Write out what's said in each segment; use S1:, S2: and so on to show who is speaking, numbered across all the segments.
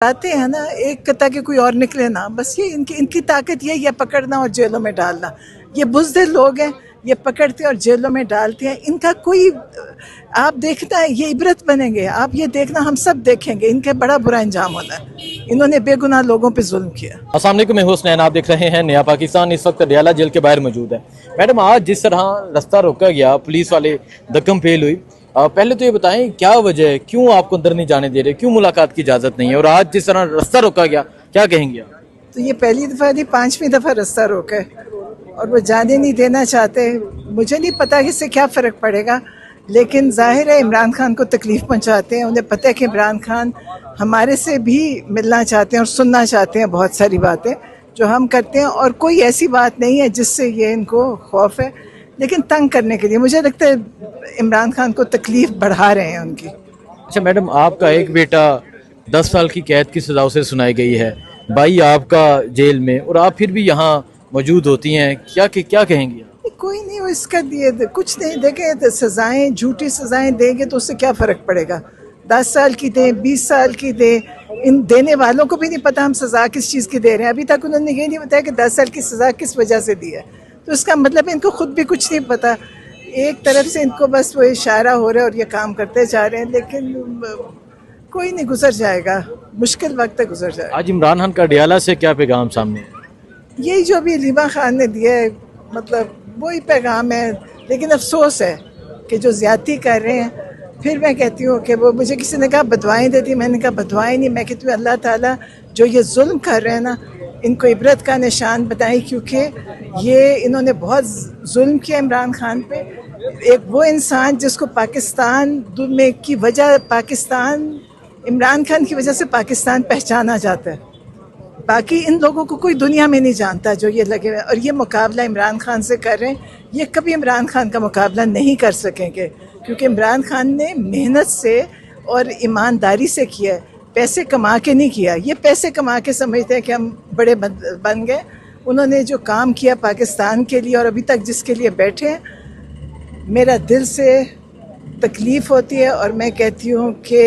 S1: आते हैं ना एक कता के कोई और निकले ना, बस ये इनकी ताकत ये पकड़ना और जेलों में डालना। ये बुज़दिल लोग हैं, ये पकड़ते और जेलों में डालते हैं। इनका कोई आप देखना है, ये इबरत बनेंगे। आप ये देखना, हम सब देखेंगे इनके बड़ा बुरा अंजाम होना है। इन्होंने बेगुनाह लोगों पे जुल्म किया।
S2: अस्सलाम वालेकुम, मैं हुसनैन, आप देख रहे हैं नया पाकिस्तान। इस वक्त अडयाला जेल के बाहर मौजूद है। मैडम, आज जिस तरह रास्ता रोका गया, पुलिस वाले धक्कम फेल हुई, पहले तो ये बताएं क्या वजह है, क्यों आपको अंदर नहीं जाने दे रहे, क्यों मुलाकात की इजाजत नहीं है, और आज जिस तरह रास्ता रोका गया क्या कहेंगे आप?
S1: तो ये पहली दफ़ा नहीं, 5वीं दफ़ा रास्ता रोका है और वो जाने नहीं देना चाहते। मुझे नहीं पता कि इससे क्या फ़र्क पड़ेगा, लेकिन जाहिर है इमरान खान को तकलीफ़ पहुंचाते हैं। उन्हें पता है कि इमरान खान हमारे से भी मिलना चाहते हैं और सुनना चाहते हैं बहुत सारी बातें जो हम करते हैं, और कोई ऐसी बात नहीं है जिससे ये इनको खौफ है, लेकिन तंग करने के लिए मुझे लगता है इमरान खान को तकलीफ़ बढ़ा रहे हैं उनकी।
S2: अच्छा मैडम, आपका एक बेटा 10 साल की कैद की सजा उसे सुनाई गई है, भाई आपका जेल में, और आप फिर भी यहाँ मौजूद होती हैं, क्या कहेंगी आप?
S1: कोई नहीं, वो इसका दिए कुछ नहीं देंगे तो सजाएं, झूठी सजाएं देंगे तो उससे क्या फ़र्क पड़ेगा। 10 साल की दें, 20 साल की दें, इन देने वालों को भी नहीं पता हम सज़ा किस चीज़ की दे रहे हैं। अभी तक उन्होंने ये नहीं बताया कि 10 साल की सज़ा किस वजह से दी है, तो इसका मतलब इनको खुद भी कुछ नहीं पता। एक तरफ से इनको बस वो इशारा हो रहा है और ये काम करते जा रहे हैं, लेकिन कोई नहीं, गुजर जाएगा, मुश्किल वक्त गुजर जाएगा।
S2: आज इमरान खान का अडयाला से क्या पैगाम सामने है?
S1: यही जो अभी लीमा खान ने दिया है, मतलब वही पैगाम है। लेकिन अफसोस है कि जो ज़्यादती कर रहे हैं, फिर मैं कहती हूँ कि वो, मुझे किसी ने कहा बदवाएं देती, मैंने कहा बदवाएं नहीं, मैं कहती हूँ अल्लाह ताला जो ये जुल्म कर रहे हैं ना, इनको इबरत का निशान बताएं, क्योंकि ये इन्होंने बहुत जुल्म किया इमरान खान पे। एक वो इंसान जिसको पाकिस्तान में की वजह, पाकिस्तान इमरान खान की वजह से पाकिस्तान पहचाना जाता है, बाकी इन लोगों को कोई दुनिया में नहीं जानता जो ये लगे हुए। और ये मुकाबला इमरान खान से कर रहे हैं, ये कभी इमरान खान का मुकाबला नहीं कर सकेंगे, क्योंकि इमरान खान ने मेहनत से और ईमानदारी से किया है, पैसे कमा के नहीं किया। ये पैसे कमा के समझते हैं कि हम बड़े बन गए। उन्होंने जो काम किया पाकिस्तान के लिए और अभी तक जिसके लिए बैठे हैं, मेरा दिल से तकलीफ़ होती है। और मैं कहती हूँ कि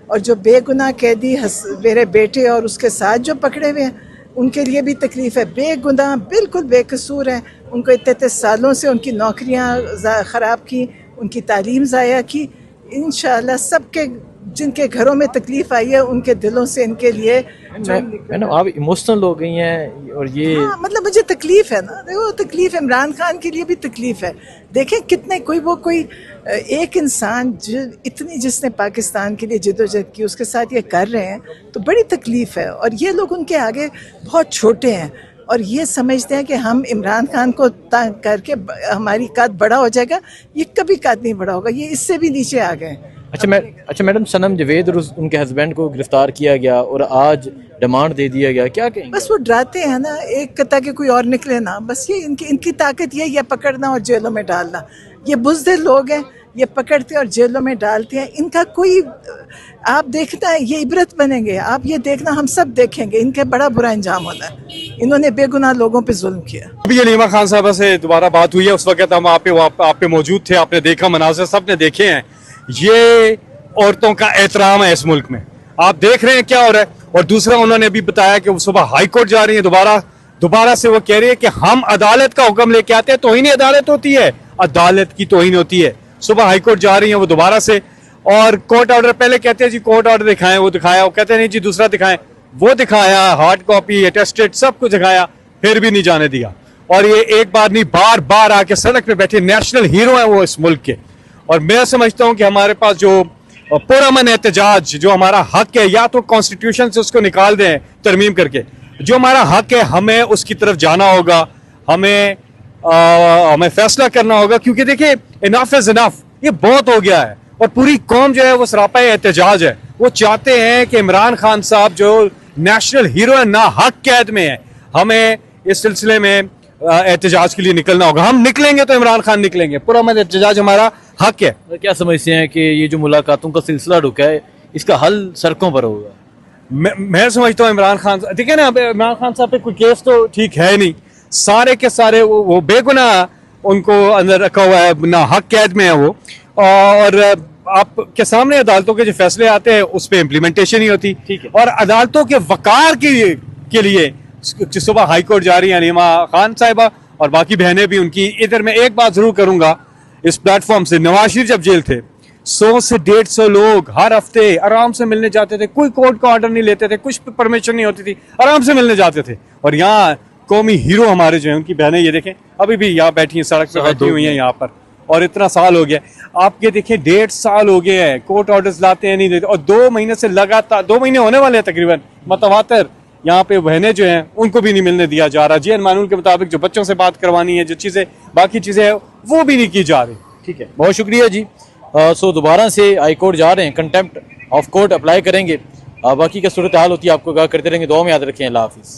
S1: और जो बेगुनाह कैदी मेरे बेटे और उसके साथ जो पकड़े हुए हैं, उनके लिए भी तकलीफ़ है। बेगुनाह, बिल्कुल बेकसूर हैं, उनको इतने सालों से उनकी नौकरियां ख़राब की, उनकी तालीम ज़ाया की। इंशाअल्लाह सबके जिनके घरों में तकलीफ़ आई है, उनके दिलों से इनके लिए।
S2: मैडम, आप इमोशनल हो गई हैं, और ये
S1: मतलब मुझे तकलीफ़ है ना, देखो तकलीफ़ इमरान खान के लिए भी तकलीफ़ है। देखें कितने कोई एक इंसान जिसने पाकिस्तान के लिए जिद्दोजहद की, उसके साथ ये कर रहे हैं, तो बड़ी तकलीफ़ है। और ये लोग उनके आगे बहुत छोटे हैं और ये समझते हैं कि हम इमरान खान को तंग करके हमारी कद बड़ा हो जाएगा। ये कभी कद नहीं बड़ा होगा, ये इससे भी नीचे आ गए।
S2: अच्छा मैडम, सनम जवेद और उनके हस्बैंड को गिरफ्तार किया गया और आज डिमांड दे दिया गया, क्या कहेंगे?
S1: बस वो डराते हैं ना, एक कता के कोई और निकले ना, बस ये इनकी ताकत ये पकड़ना और जेलों में डालना। ये बुज़दिल लोग हैं, ये पकड़ते और जेलों में डालते हैं। इनका कोई आप देखना है, ये इबरत बनेंगे। आप ये देखना, हम सब देखेंगे इनके बड़ा बुरा अंजाम होना है। इन्होंने बेगुनाह लोगों पे जुल्म किया।
S3: अभी ये लीमा खान साहब से दोबारा बात हुई है, उस वक्त हम आप पे मौजूद थे, आपने देखा मनाज़िर, सबने देखे हैं। ये औरतों का एहतराम है इस मुल्क में, आप देख रहे हैं क्या हो रहा है। और दूसरा, उन्होंने अभी बताया कि वो सुबह हाई कोर्ट जा रही है, दोबारा से वो कह रही है कि हम अदालत का हुक्म लेके आते हैं, तौहीन अदालत होती है, अदालत की तौहीन होती है। सुबह हाई कोर्ट जा रही है वो दोबारा से, और कोर्ट ऑर्डर, पहले कहते हैं जी कोर्ट ऑर्डर दिखाएं, वो दिखाया, वो कहते हैं नहीं जी दूसरा दिखाएं, वो दिखाया, हार्ड कॉपी अटेस्टेड सब कुछ दिखाया, फिर भी नहीं जाने दिया। और ये एक बार नहीं, बार बार आके सड़क पे बैठे, नेशनल हीरो है वो इस मुल्क के। और मैं समझता हूँ कि हमारे पास जो पुरअमन एहतजाज, जो हमारा हक है, या तो कॉन्स्टिट्यूशन से उसको निकाल दें तरमीम करके, जो हमारा हक है हमें उसकी तरफ जाना होगा, हमें फैसला करना होगा। क्योंकि देखिए, इनफ इज इनफ, ये बहुत हो गया है। और पूरी कौम जो है वो सरापा एहतजाज है, वो चाहते हैं कि इमरान खान साहब जो नेशनल हीरो है ना हक कैद में है, हमें इस सिलसिले में एहतजाज के लिए निकलना होगा। हम निकलेंगे तो इमरान खान निकलेंगे, पुरअमन एहतजाज हमारा हक है।
S2: क्या समझते हैं कि ये जो मुलाकातों का सिलसिला रुका है, इसका हल सड़कों पर होगा?
S3: मैं समझता हूँ इमरान खान, देखिए ना, इमरान खान साहब पे कोई केस तो ठीक है नहीं, सारे के सारे वो बेगुनाह उनको अंदर रखा हुआ है, ना हक कैद में है वो। और आपके सामने अदालतों के जो फैसले आते हैं उस पर इम्प्लीमेंटेशन ही होती।
S2: ठीक है।
S3: और अदालतों के वकार के लिए सुबह हाई कोर्ट जा रही है नीमा खान साहिबा और बाकी बहनें भी उनकी। इधर मैं एक बात जरूर करूंगा इस प्लेटफॉर्म से, नवाज शरीफ जब जेल थे 100 से 150 लोग हर हफ्ते आराम से मिलने जाते थे, कोई कोर्ट का ऑर्डर नहीं लेते थे, कुछ परमिशन नहीं होती थी, आराम से मिलने जाते थे। और यहाँ कौमी हीरो हमारे जो है उनकी बहनें ये देखें अभी भी यहाँ बैठी हैं, सड़क पे बैठी हुई हैं यहाँ पर, और इतना साल हो गया। आप ये देखें 1.5 साल हो गए हैं, कोर्ट ऑर्डर्स लाते हैं नहीं देते, और 2 महीने से लगातार 2 महीने होने वाले हैं तकरीबन मतवातर यहाँ पे बहनें जो हैं उनको भी नहीं मिलने दिया जा रहा। जेएन कानून के मुताबिक जो बच्चों से बात करवानी है, जो चीजें बाकी चीजें हैं वो भी नहीं की जा रही।
S2: ठीक है, बहुत शुक्रिया जी। सो दोबारा से हाई कोर्ट जा रहे हैं, कंटेम्प्ट ऑफ कोर्ट अप्लाई करेंगे। बाकी क्या सूरत हाल होती है आपको आगाह करते रहेंगे। दुआ में याद रखें। अल्लाह हाफिज़।